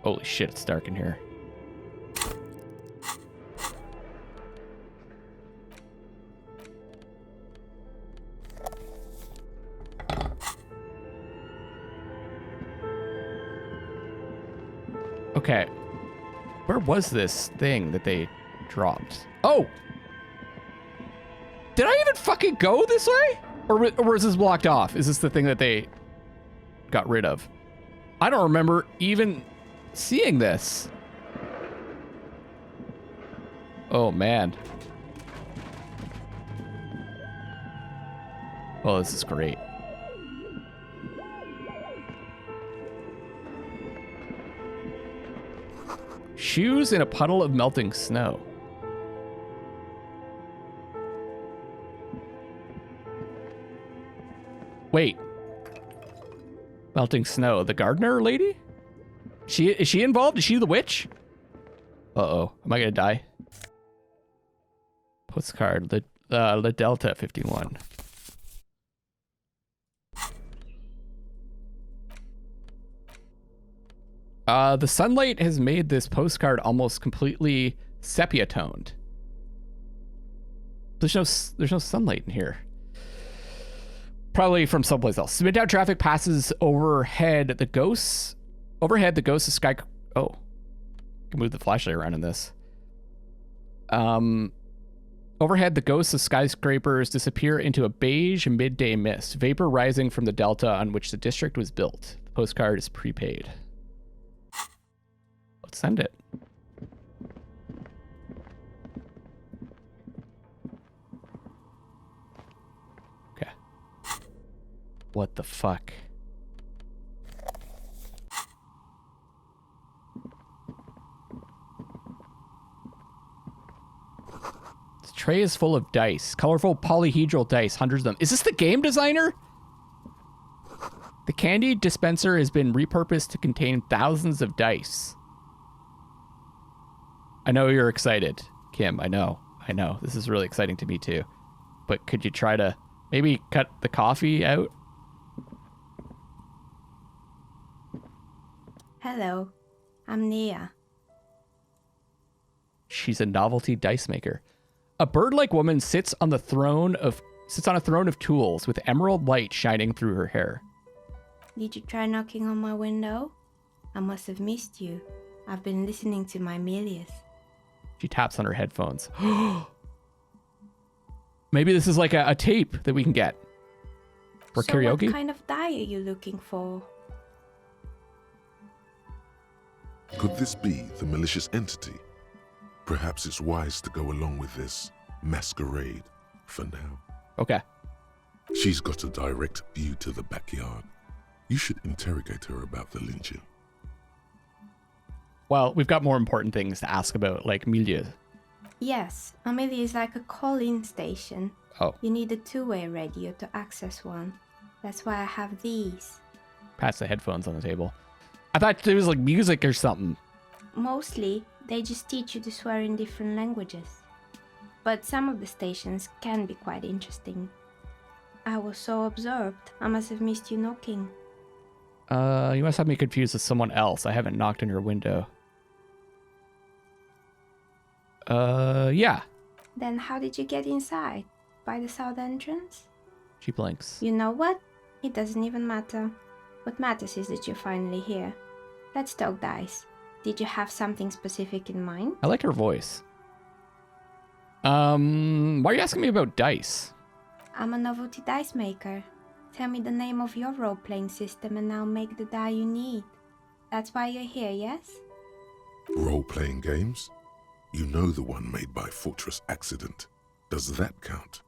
Holy shit, it's dark in here. Okay. Where was this thing that they dropped? Oh! Did I even fucking go this way? Or is this blocked off? Is this the thing that they got rid of? I don't remember even seeing this. Oh, man. Oh, this is great. Shoes in a puddle of melting snow. Wait. Melting snow. The gardener lady? Is she involved? Is she the witch? Uh-oh. Am I gonna die? Postcard. The Delta 51. The sunlight has made this postcard almost completely sepia toned. There's no sunlight in here. Probably from someplace else. Midtown traffic passes overhead. The ghosts of sky. Oh, I can move the flashlight around in this. Overhead, the ghosts of skyscrapers disappear into a beige midday mist. Vapor rising from the delta on which the district was built. The postcard is prepaid. Let's send it. Okay. What the fuck? This tray is full of dice. Colorful polyhedral dice. Hundreds of them. Is this the game designer? The candy dispenser has been repurposed to contain thousands of dice. I know you're excited, Kim. I know. This is really exciting to me too. But could you try to maybe cut the coffee out? Hello, I'm Nia. She's a novelty dice maker. A bird-like woman sits on a throne of tools with emerald light shining through her hair. Did you try knocking on my window? I must have missed you. I've been listening to my Melius. She taps on her headphones. Maybe this is like a tape that we can get for karaoke. What kind of die are you looking for? Could this be the malicious entity? Perhaps it's wise to go along with this masquerade for now. Okay. She's got a direct view to the backyard. You should interrogate her about the lynching. Well, we've got more important things to ask about, like Milieu. Yes, Amelia is like a call-in station. Oh. You need a two-way radio to access one. That's why I have these. Pass the headphones on the table. I thought there was like music or something. Mostly, they just teach you to swear in different languages. But some of the stations can be quite interesting. I was so absorbed, I must have missed you knocking. You must have me confused with someone else. I haven't knocked on your window. Yeah. Then how did you get inside? By the south entrance? She blinks. You know what? It doesn't even matter. What matters is that you're finally here. Let's talk dice. Did you have something specific in mind? I like her voice. Why are you asking me about dice? I'm a novelty dice maker. Tell me the name of your role-playing system and I'll make the die you need. That's why you're here, yes? Role-playing games? You know the one made by Fortress Accident. Does that count?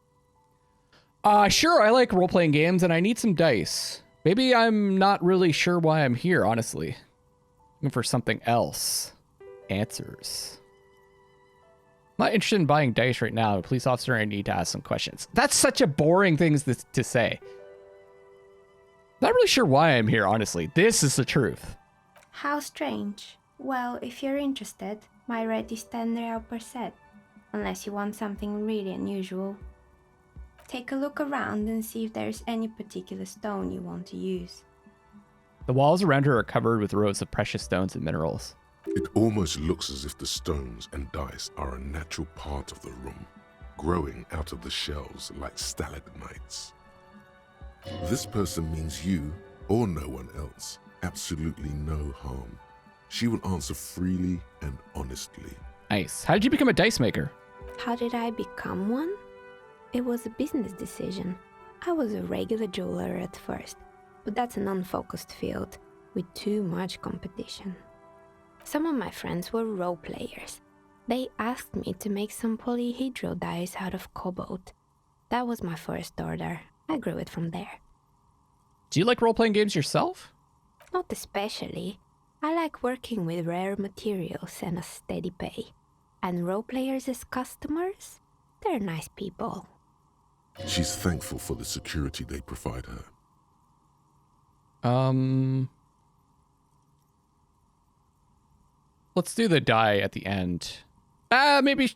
Sure, I like role-playing games and I need some dice. Maybe I'm not really sure why I'm here, honestly. Looking for something else. Answers. I'm not interested in buying dice right now. A police officer, I need to ask some questions. That's such a boring thing to say. Not really sure why I'm here, honestly. This is the truth. How strange. Well, if you're interested, my rate is 10 real per set. Unless you want something really unusual. Take a look around and see if there's any particular stone you want to use. The walls around her are covered with rows of precious stones and minerals. It almost looks as if the stones and dice are a natural part of the room, growing out of the shells like stalagmites. This person means you, or no one else, absolutely no harm. She will answer freely and honestly. Nice. How did you become a dice maker? How did I become one? It was a business decision. I was a regular jeweler at first, but that's an unfocused field with too much competition. Some of my friends were role players. They asked me to make some polyhedral dice out of cobalt. That was my first order. I grew it from there. Do you like role-playing games yourself? Not especially. I like working with rare materials and a steady pay. And role players as customers? They're nice people. She's thankful for the security they provide her. Let's do the die at the end. Maybe...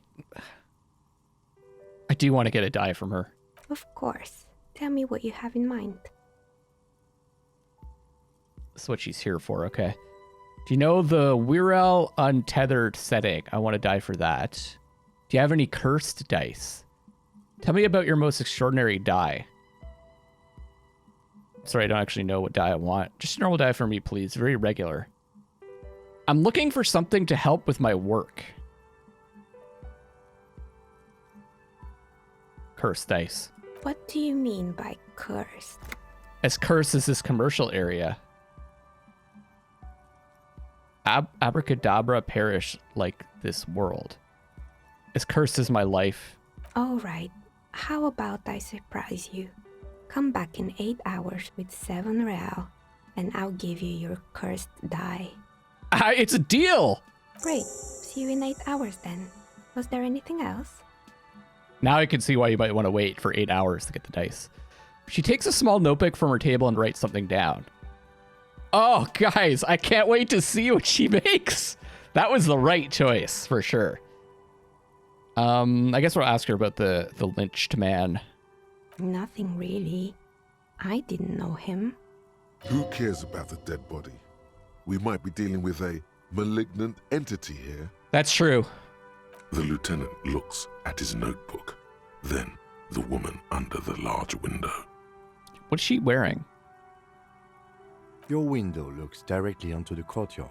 I do want to get a die from her. Of course. Tell me what you have in mind. That's what she's here for, okay. Do you know the Wirral Untethered setting? I want to die for that. Do you have any cursed dice? Tell me about your most extraordinary die. Sorry, I don't actually know what die I want. Just a normal die for me, please. Very regular. I'm looking for something to help with my work. Cursed dice. What do you mean by cursed? As cursed as this commercial area. Abracadabra perish like this world. As cursed as my life. All right. How about I surprise you? Come back in 8 hours with 7 real, and I'll give you your cursed die. It's a deal! Great. See you in 8 hours then. Was there anything else? Now I can see why you might want to wait for 8 hours to get the dice. She takes a small notebook from her table and writes something down. Oh, guys, I can't wait to see what she makes. That was the right choice, for sure. I guess we'll ask her about the lynched man. Nothing really. I didn't know him. Who cares about the dead body? We might be dealing with a malignant entity here. That's true. The lieutenant looks at his notebook, then the woman under the large window. What's she wearing? Your window looks directly onto the courtyard.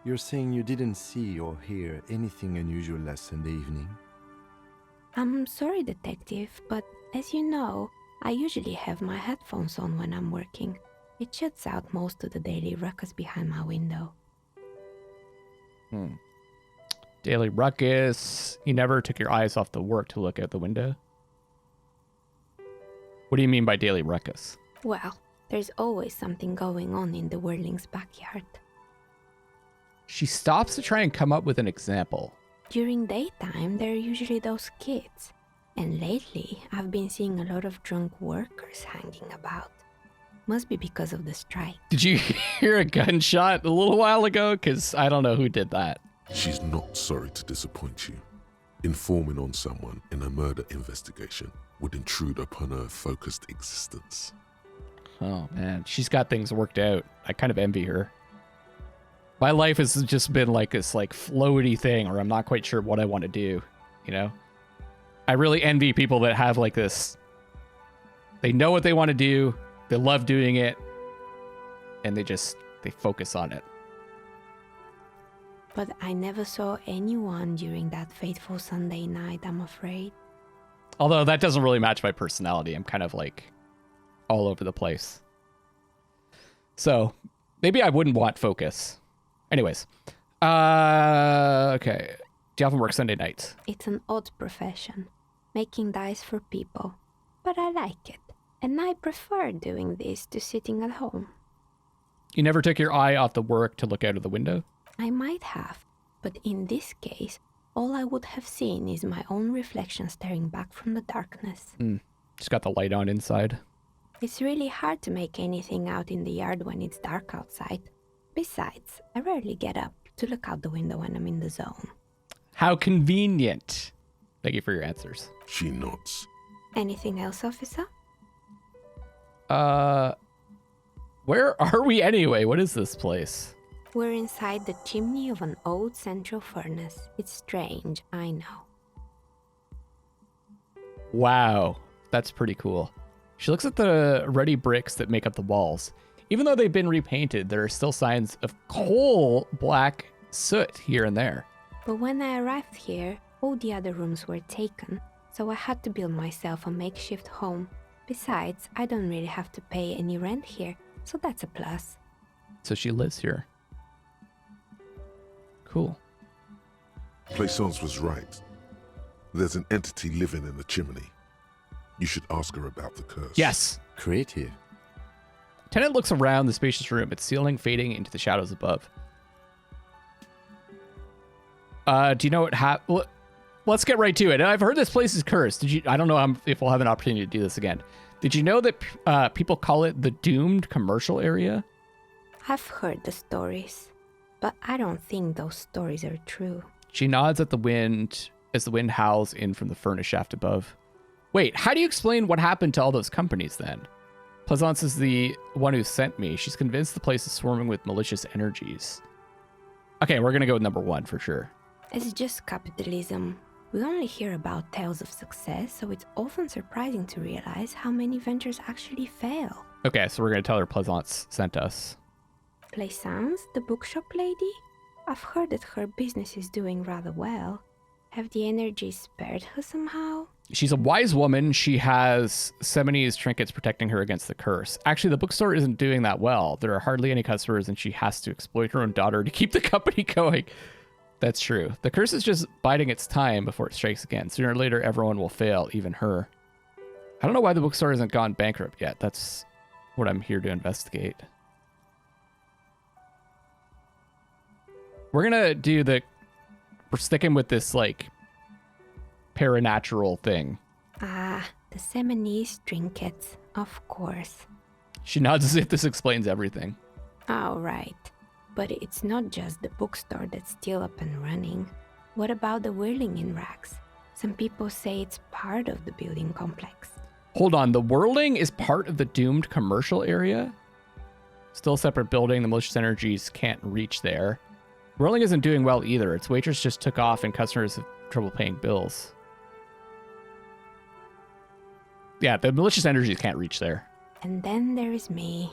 You're saying you didn't see or hear anything unusual last Sunday evening? I'm sorry, detective, but as you know, I usually have my headphones on when I'm working. It shuts out most of the daily ruckus behind my window. Daily ruckus. You never took your eyes off the work to look out the window? What do you mean by daily ruckus? Well, there's always something going on in the Whirling's backyard. She stops to try and come up with an example. During daytime, there are usually those kids. And lately, I've been seeing a lot of drunk workers hanging about. Must be because of the strike. Did you hear a gunshot a little while ago? Because I don't know who did that. She's not sorry to disappoint you. Informing on someone in a murder investigation would intrude upon her focused existence. Oh, man. She's got things worked out. I kind of envy her. My life has just been like this floaty thing where I'm not quite sure what I want to do, you know? I really envy people that have like this. They know what they want to do. They love doing it. And they focus on it. But I never saw anyone during that fateful Sunday night, I'm afraid. Although that doesn't really match my personality. I'm kind of like all over the place. So maybe I wouldn't want focus. Anyways. Okay. Do you often work Sunday nights? It's an odd profession, making dice for people. But I like it. And I prefer doing this to sitting at home. You never took your eye off the work to look out of the window? I might have, but in this case, all I would have seen is my own reflection staring back from the darkness. Just got the light on inside. It's really hard to make anything out in the yard when it's dark outside. Besides, I rarely get up to look out the window when I'm in the zone. How convenient. Thank you for your answers. She nods. Anything else, officer? Where are we anyway? What is this place? We're inside the chimney of an old central furnace. It's strange, I know. Wow, that's pretty cool. She looks at the ruddy bricks that make up the walls. Even though they've been repainted, there are still signs of coal black soot here and there. But when I arrived here, all the other rooms were taken, so I had to build myself a makeshift home. Besides, I don't really have to pay any rent here, so that's a plus. So she lives here. Cool. Plaisance was right. There's an entity living in the chimney. You should ask her about the curse. Yes. Creative. Tenant looks around the spacious room, its ceiling fading into the shadows above. Do you know what happened? Let's get right to it. I've heard this place is cursed. Did you? I don't know if we'll have an opportunity to do this again. Did you know that people call it the doomed commercial area? I've heard the stories, but I don't think those stories are true. She nods at the wind as the wind howls in from the furnace shaft above. Wait, how do you explain what happened to all those companies then? Plaisance is the one who sent me. She's convinced the place is swarming with malicious energies. Okay, we're gonna go with number one for sure. It's just capitalism. We only hear about tales of success, so it's often surprising to realize how many ventures actually fail. Okay, so we're gonna tell her Plaisance sent us. Plaisance, the bookshop lady? I've heard that her business is doing rather well. Have the energies spared her somehow? She's a wise woman. She has Semini's trinkets protecting her against the curse. Actually, the bookstore isn't doing that well. There are hardly any customers, and she has to exploit her own daughter to keep the company going. That's true. The curse is just biding its time before it strikes again. Sooner or later, everyone will fail, even her. I don't know why the bookstore hasn't gone bankrupt yet. That's what I'm here to investigate. We're gonna do the... We're sticking with this, like, paranatural thing. Ah, the Semini's trinkets, of course. She nods as if this explains everything. Oh, right. But it's not just the bookstore that's still up and running. What about the whirling in rags? Some people say it's part of the building complex. Hold on, the whirling is part of the doomed commercial area? Still a separate building, the malicious energies can't reach there. Whirling isn't doing well either. Its waitress just took off and customers have trouble paying bills. Yeah, the malicious energies can't reach there. And then there is me.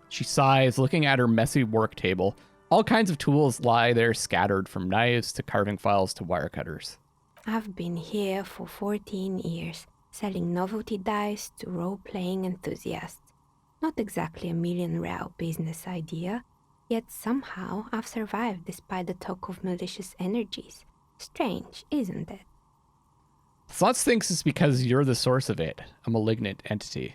She sighs, looking at her messy work table. All kinds of tools lie there scattered, from knives to carving files to wire cutters. I've been here for 14 years, selling novelty dice to role-playing enthusiasts. Not exactly a million-real business idea, yet somehow I've survived despite the talk of malicious energies. Strange, isn't it? Slots thinks it's because you're the source of it, a malignant entity.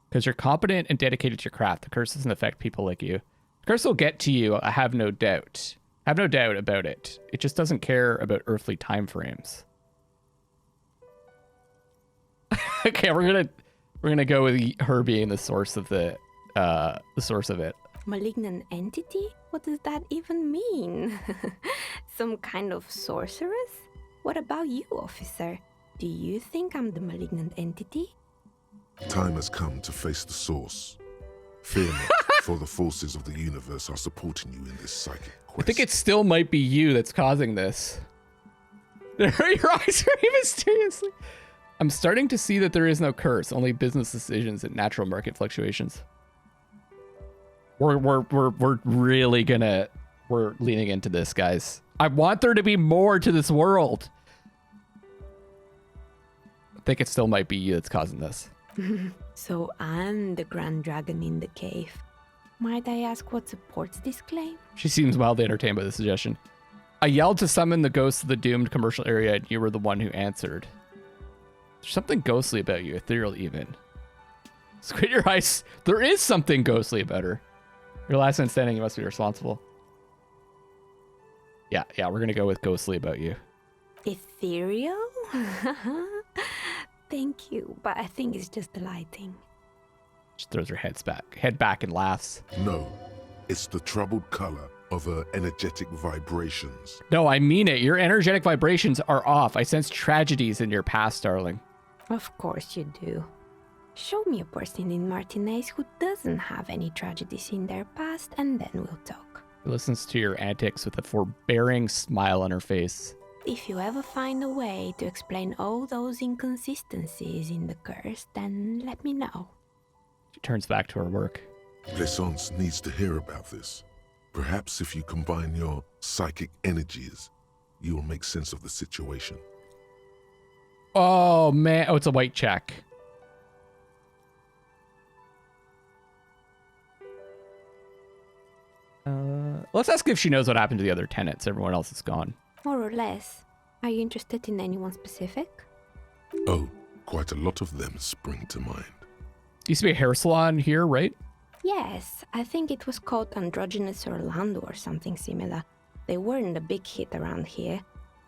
Because you're competent and dedicated to your craft, the curse doesn't affect people like you. The curse will get to you, I have no doubt. I have no doubt about it. It just doesn't care about earthly time frames. Okay, we're gonna go with her being the source of the source of it. Malignant entity? What does that even mean? Some kind of sorceress? What about you, officer? Do you think I'm the malignant entity? Time has come to face the source. Fear not, for the forces of the universe are supporting you in this psychic quest. I think it still might be you that's causing this. Your eyes are even mysteriously. I'm starting to see that there is no curse, only business decisions and natural market fluctuations. We're really gonna, we're leaning into this, guys. I want there to be more to this world. I think it still might be you that's causing this. So I'm the grand dragon in the cave. Might I ask what supports this claim? She seems mildly entertained by the suggestion. I yelled to summon the ghosts of the doomed commercial area, and you were the one who answered. There's something ghostly about you, ethereal even. Squint your eyes. There is something ghostly about her. Your last man standing, you must be responsible. Yeah, we're gonna go with ghostly about you. Ethereal? Thank you, but I think it's just the lighting. She throws her head back and laughs. No, it's the troubled color of her energetic vibrations. No, I mean it. Your energetic vibrations are off. I sense tragedies in your past, darling. Of course you do. Show me a person in Martinez who doesn't have any tragedies in their past, and then we'll talk. She listens to your antics with a forbearing smile on her face. If you ever find a way to explain all those inconsistencies in the curse, then let me know. She turns back to her work. Plaisance needs to hear about this. Perhaps if you combine your psychic energies, you will make sense of the situation. Oh, man. Oh, it's a white check. Let's ask if she knows what happened to the other tenants. Everyone else is gone. More or less. Are you interested in anyone specific? Oh, quite a lot of them spring to mind. Used to be a hair salon here, right? Yes, I think it was called Androgynous Orlando or something similar. They weren't a big hit around here.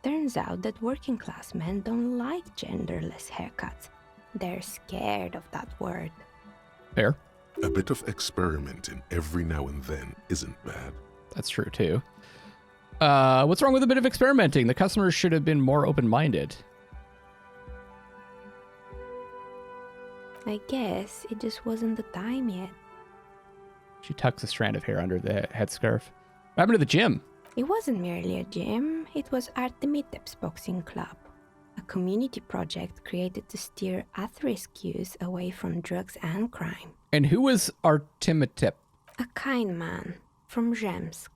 Turns out that working class men don't like genderless haircuts. They're scared of that word. Fair. A bit of experimenting every now and then isn't bad. That's true, too. What's wrong with a bit of experimenting? The customers should have been more open-minded. I guess it just wasn't the time yet. She tucks a strand of hair under the headscarf. What happened to the gym? It wasn't merely a gym, it was Artemitep's boxing club. A community project created to steer at-risk youth away from drugs and crime. And who was Artemitep? A kind man from Zemsk.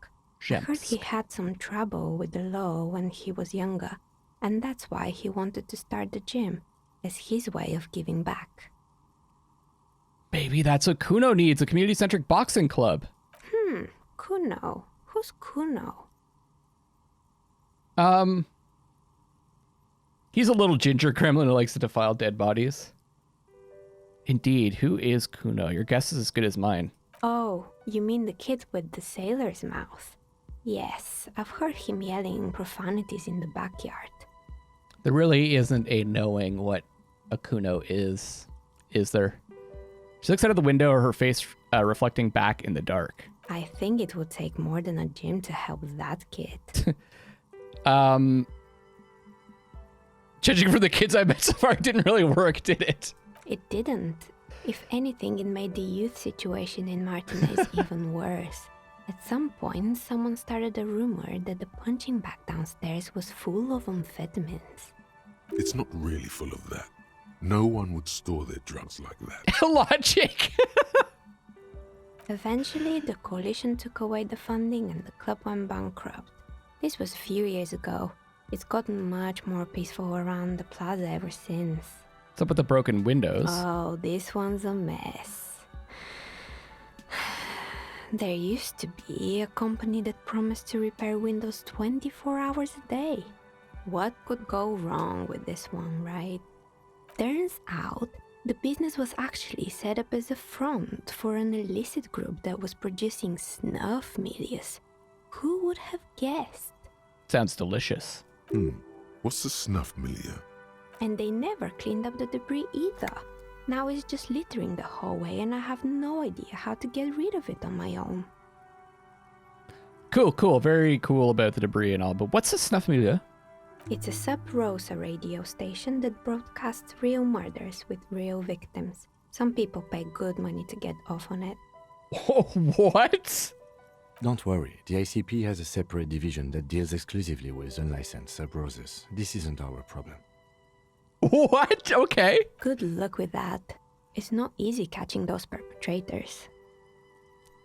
I heard he had some trouble with the law when he was younger, and that's why he wanted to start the gym, as his way of giving back. Maybe that's what Kuno needs, a community-centric boxing club. Kuno? Who's Kuno? He's a little ginger gremlin who likes to defile dead bodies. Indeed, who is Kuno? Your guess is as good as mine. Oh, you mean the kid with the sailor's mouth? Yes, I've heard him yelling profanities in the backyard. There really isn't a knowing what a Kuno is there? She looks out of the window, her face reflecting back in the dark. I think it would take more than a gym to help that kid. Judging from the kids I met so far, it didn't really work, did it? It didn't. If anything, it made the youth situation in Martinez even worse. At some point, someone started a rumor that the punching bag downstairs was full of amphetamines. It's not really full of that. No one would store their drugs like that. Logic! Eventually, the coalition took away the funding and the club went bankrupt. This was a few years ago. It's gotten much more peaceful around the plaza ever since. What's up with the broken windows? Oh, this one's a mess. There used to be a company that promised to repair windows 24 hours a day. What could go wrong with this one, right? Turns out, the business was actually set up as a front for an illicit group that was producing snuff milias. Who would have guessed? Sounds delicious. What's the snuff milieu? And they never cleaned up the debris either. Now it's just littering the hallway and I have no idea how to get rid of it on my own. Cool. Very cool about the debris and all, but what's a snuff milieu? It's a sub-Rosa radio station that broadcasts real murders with real victims. Some people pay good money to get off on it. Oh, what? Don't worry, the ICP has a separate division that deals exclusively with unlicensed sub-roses. This isn't our problem. What? Okay. Good luck with that. It's not easy catching those perpetrators.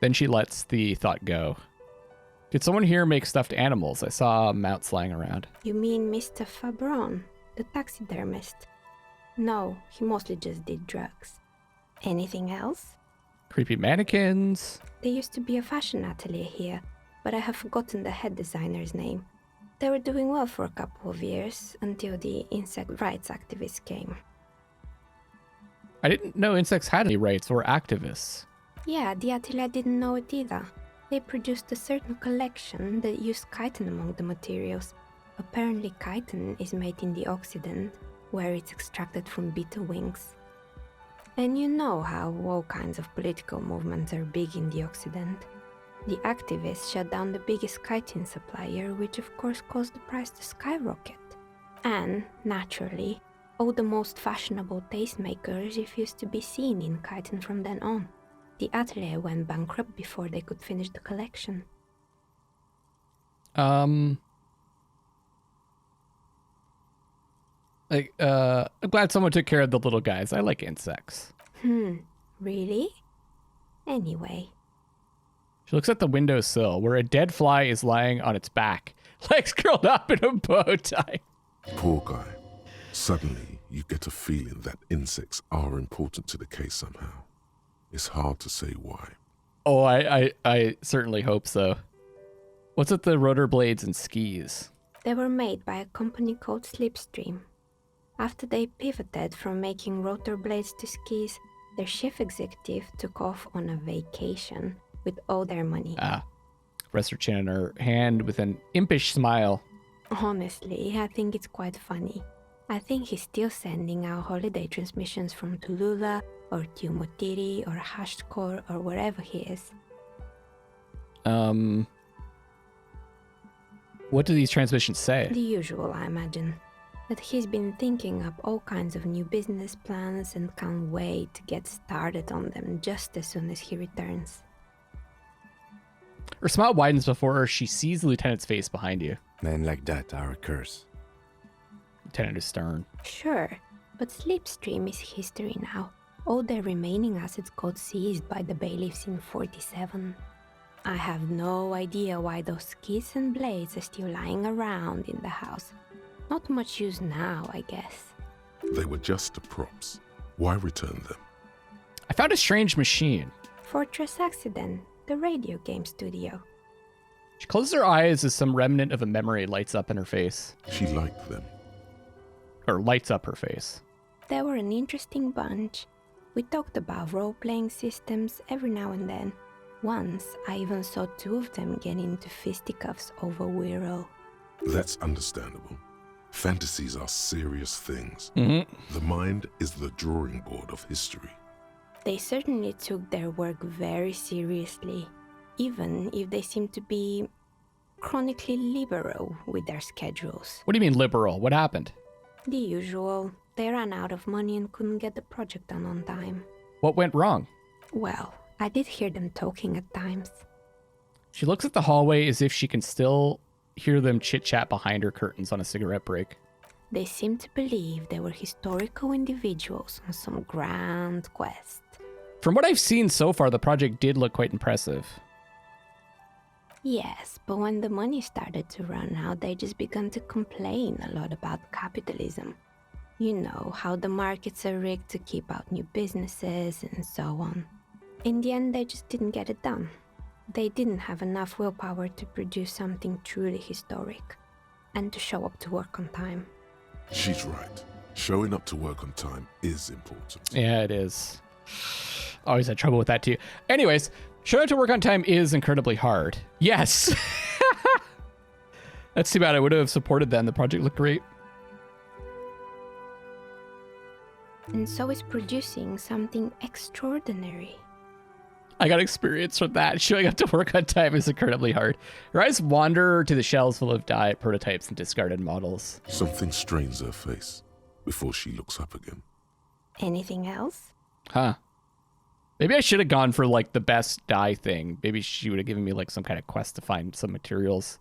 Then she lets the thought go. Did someone here make stuffed animals? I saw mounts lying around. You mean Mr. Fabron, the taxidermist? No, he mostly just did drugs. Anything else? Creepy mannequins. There used to be a fashion atelier here, but I have forgotten the head designer's name. They were doing well for a couple of years, until the insect rights activists came. I didn't know insects had any rights or activists. Yeah, the atelier didn't know it either. They produced a certain collection that used chitin among the materials. Apparently chitin is made in the Occident, where it's extracted from beetle wings. And you know how all kinds of political movements are big in the Occident. The activists shut down the biggest chitin supplier, which of course caused the price to skyrocket. And, naturally, All the most fashionable tastemakers refused to be seen in Kyton from then on. The atelier went bankrupt before they could finish the collection. I'm glad someone took care of the little guys. I like insects. Really? Anyway. She looks at the windowsill where a dead fly is lying on its back, legs curled up in a bow tie. Poor guy. Suddenly, you get a feeling that insects are important to the case somehow. It's hard to say why. Oh, I certainly hope so. What's with the rotor blades and skis? They were made by a company called Slipstream. After they pivoted from making rotor blades to skis, their chief executive took off on a vacation with all their money. Rests her chin in her hand with an impish smile. Honestly, I think it's quite funny. I think he's still sending out holiday transmissions from Tulula or Tiumotiri or Hashtkor or wherever he is. What do these transmissions say? The usual, I imagine. That he's been thinking up all kinds of new business plans and can't wait to get started on them just as soon as he returns. Her smile widens before her. She sees the lieutenant's face behind you. Men like that are a curse. Lieutenant is stern. Sure, but Slipstream is history now. All their remaining assets got seized by the bailiffs in 47. I have no idea why those skis and blades are still lying around in the house. Not much use now, I guess. They were just the props. Why return them? I found a strange machine. Fortress Accident, the radio game studio. She closes her eyes as some remnant of a memory lights up in her face. She liked them. Or lights up her face. They were an interesting bunch. We talked about role-playing systems every now and then. Once, I even saw two of them get into fisticuffs over Wirral. That's understandable. Fantasies are serious things. Mm-hmm. The mind is the drawing board of history. They certainly took their work very seriously, even if they seemed to be chronically liberal with their schedules. What do you mean liberal? What happened? The usual. They ran out of money and couldn't get the project done on time. What went wrong? Well, I did hear them talking at times. She looks at the hallway as if she can still hear them chit-chat behind her curtains on a cigarette break. They seemed to believe they were historical individuals on some grand quest. From what I've seen so far, the project did look quite impressive. Yes, but when the money started to run out, they just began to complain a lot about capitalism. You know, how the markets are rigged to keep out new businesses and so on. In the end, they just didn't get it done. They didn't have enough willpower to produce something truly historic, and to show up to work on time. She's right. Showing up to work on time is important. Yeah, it is. Always had trouble with that too. Anyways, showing up to work on time is incredibly hard. Yes. That's too bad. I would have supported them. The project looked great. And so it's producing something extraordinary. I got experience from that. Showing up to work on time is incredibly hard. Her eyes wander to the shelves full of diet prototypes and discarded models. Something strains her face before she looks up again. Anything else? Huh. Maybe I should have gone for like the best dye thing. Maybe she would have given me like some kind of quest to find some materials.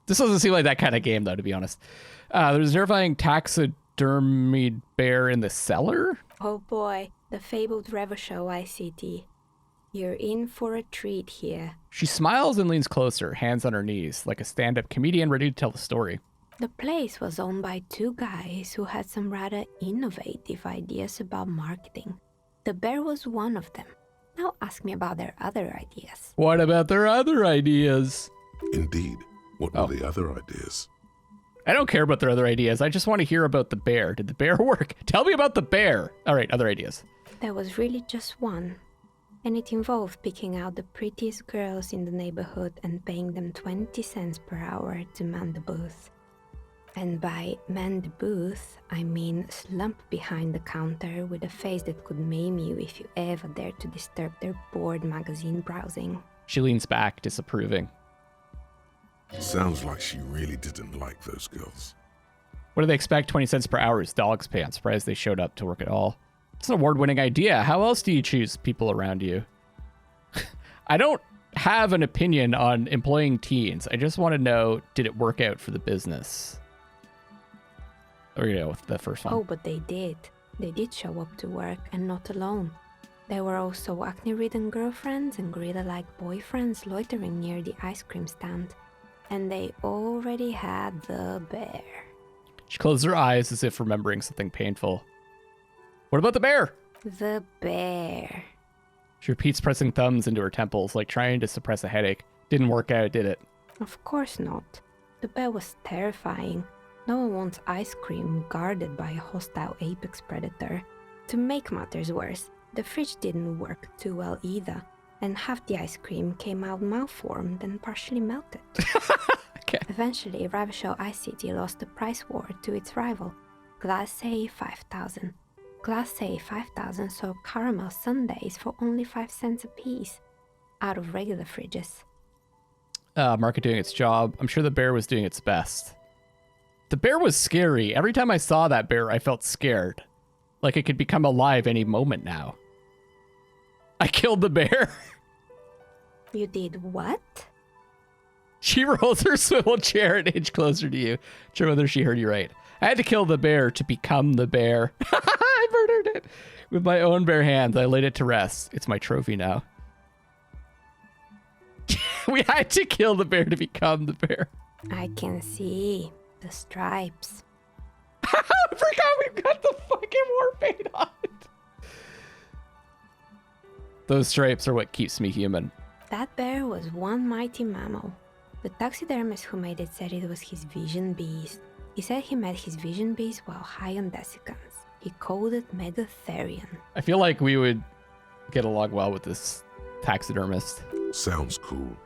This doesn't seem like that kind of game though, to be honest. There's a terrifying taxidermied bear in the cellar? Oh boy, the fabled Revo ICT. You're in for a treat here. She smiles and leans closer, hands on her knees, like a stand-up comedian ready to tell the story. The place was owned by two guys who had some rather innovative ideas about marketing. The bear was one of them. Now ask me about their other ideas. What about their other ideas? Indeed. What were the other ideas? I don't care about their other ideas. I just want to hear about the bear. Did the bear work? Tell me about the bear. All right, other ideas. There was really just one. And it involved picking out the prettiest girls in the neighborhood and paying them 20 cents per hour to man the booth. And by man the booth, I mean slump behind the counter with a face that could maim you if you ever dared to disturb their bored magazine browsing. She leans back, disapproving. Sounds like she really didn't like those girls. What do they expect? 20 cents per hour is dog's pay. I'm surprised they showed up to work at all. It's an award-winning idea. How else do you choose people around you? I don't have an opinion on employing teens. I just want to know, did it work out for the business? We're going to go with the first one. Oh, but they did. They did show up to work, and not alone. There were also acne-ridden girlfriends and gorilla-like boyfriends loitering near the ice cream stand. And they already had the bear. She closed her eyes as if remembering something painful. What about the bear? The bear. She repeats, pressing thumbs into her temples, like trying to suppress a headache. Didn't work out, did it? Of course not. The bear was terrifying. No one wants ice cream guarded by a hostile apex predator. To make matters worse, the fridge didn't work too well either, and half the ice cream came out malformed and partially melted. Okay. Eventually, Ravishell Ice City lost the price war to its rival, Glace 5000. Glace 5000 sold caramel sundaes for only 5 cents a piece, out of regular fridges. Market doing its job. I'm sure the bear was doing its best. The bear was scary. Every time I saw that bear, I felt scared. Like it could become alive any moment now. I killed the bear. You did what? She rolls her swivel chair an inch closer to you. Sure whether she heard you right. I had to kill the bear to become the bear. I murdered it. With my own bare hands, I laid it to rest. It's my trophy now. We had to kill the bear to become the bear. I can see the stripes. I forgot we've got the fucking war paint on it. Those stripes are what keeps me human. That bear was one mighty mammal. The taxidermist who made it said it was his vision beast. He said he met his vision beast while high on desiccants. He called it Megatherian. I feel like we would get along well with this taxidermist. Sounds cool.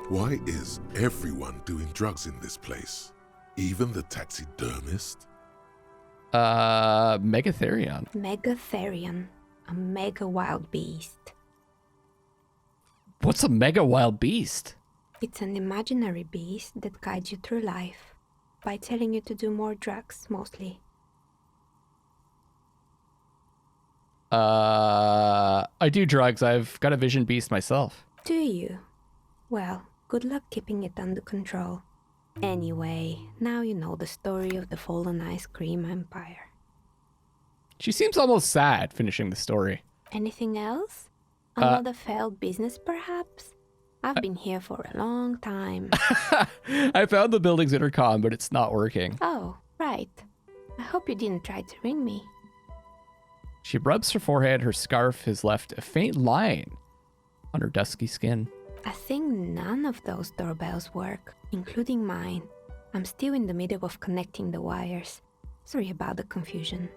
Why is everyone doing drugs in this place? Even the taxidermist? Megatherion. Megatherian, a mega wild beast. What's a mega wild beast? It's an imaginary beast that guides you through life by telling you to do more drugs, mostly. I do drugs. I've got a vision beast myself. Do you? Well, good luck keeping it under control. Anyway, now you know the story of the fallen ice cream empire. She seems almost sad finishing the story. Anything else? Another failed business, perhaps? I've been here for a long time. I found the building's intercom, but it's not working. Oh, right. I hope you didn't try to ring me. She rubs her forehead. Her scarf has left a faint line on her dusky skin. I think none of those doorbells work, including mine. I'm still in the middle of connecting the wires. Sorry about the confusion.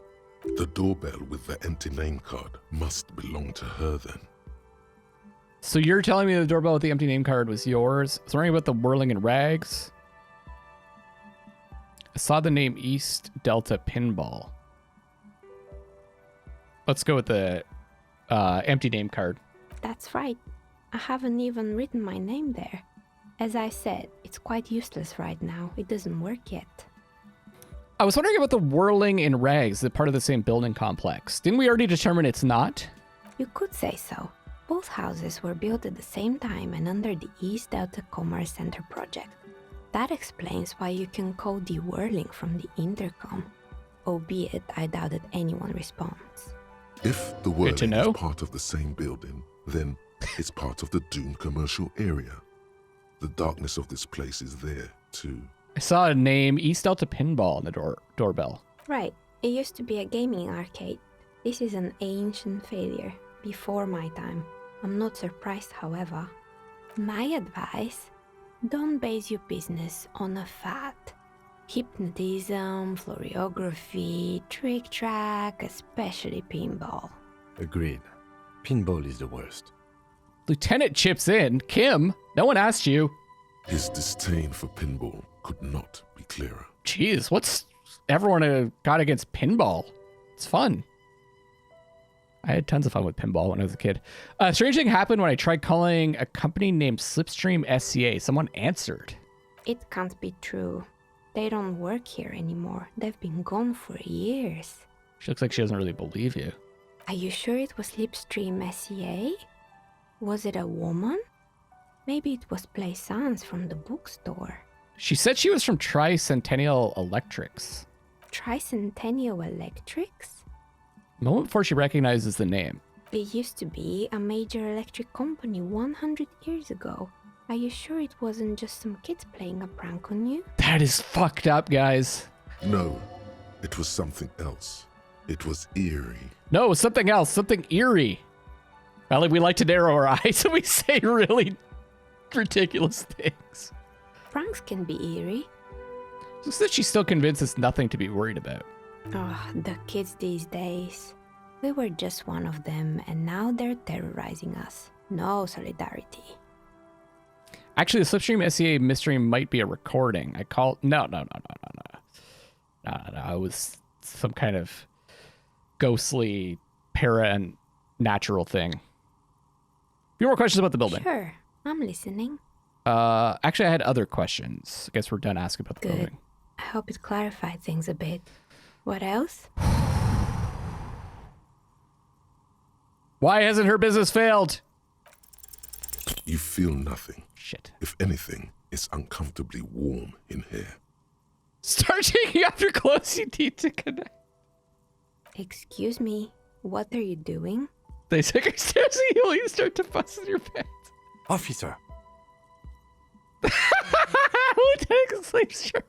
The doorbell with the empty name card must belong to her then. So you're telling me the doorbell with the empty name card was yours? Is there anything about the whirling in rags? I saw the name East Delta Pinball. Let's go with the empty name card. That's right. I haven't even written my name there. As I said, it's quite useless right now. It doesn't work yet. I was wondering about the whirling in rags, is it part of the same building complex? Didn't we already determine it's not? You could say so. Both houses were built at the same time and under the East Delta Commerce Center project. That explains why you can call the whirling from the intercom, albeit I doubt that anyone responds. Good If the to whirling know. is part of the same building, then it's part of the doomed commercial area. The darkness of this place is there, too. I saw a name, East Delta Pinball, on the doorbell. Right, it used to be a gaming arcade. This is an ancient failure, before my time. I'm not surprised, however. My advice, don't base your business on a fad. Hypnotism, floriography, trick-track, especially pinball. Agreed. Pinball is the worst. Lieutenant chips in. Kim, no one asked you. His disdain for pinball could not be clearer. Jeez, what's everyone got against pinball? It's fun. I had tons of fun with pinball when I was a kid. A strange thing happened when I tried calling a company named Slipstream SCA. Someone answered. It can't be true. They don't work here anymore. They've been gone for years. She looks like she doesn't really believe you. Are you sure it was Slipstream SEA? Was it a woman? Maybe it was Plaisance from the bookstore. She said she was from Tricentennial Electrics. Tricentennial Electrics? A moment before she recognizes the name. It used to be a major electric company 100 years ago. Are you sure it wasn't just some kids playing a prank on you? That is fucked up, guys. No, it was something else. It was eerie. No, it was something else, something eerie. Well, we like to narrow our eyes, so we say really ridiculous things. Pranks can be eerie. So that she's still convinced it's nothing to be worried about. Oh, the kids these days. We were just one of them, and now they're terrorizing us. No solidarity. Actually, the Slipstream SEA mystery might be a recording. No. It was some kind of ghostly, para-natural thing. A few more questions about the building. Sure, I'm listening. Actually, I had other questions. I guess we're done asking about the Good. building. I hope it clarified things a bit. What else? Why hasn't her business failed? You feel nothing. Shit. If anything, it's uncomfortably warm in here. Start taking off your clothes, you need to connect. Excuse me, what are you doing? They take her stairs and you start to fuss in your pants. Officer, Who takes a sleep shirt?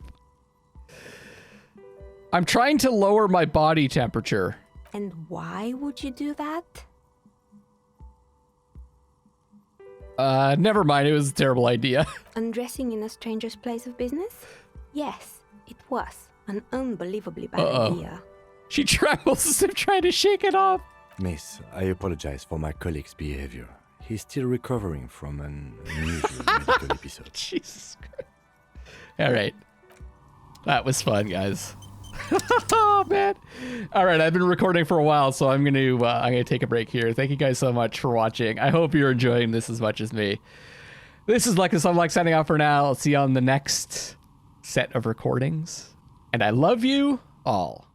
I'm trying to lower my body temperature. And why would you do that? Never mind. It was a terrible idea. Undressing in a stranger's place of business? Yes, it was an unbelievably bad Uh-oh. idea. She trembles as if trying to shake it off. miss, I apologize for my colleague's behavior. He's still recovering from an unusual medical episode. Jesus Christ. All right. That was fun, guys. Oh, man. All right, I've been recording for a while, so I'm gonna take a break here. Thank you guys so much for watching. I hope you're enjoying this as much as me. This is Luckless LoveLinks signing off for now. I'll see you on the next set of recordings. And I love you all.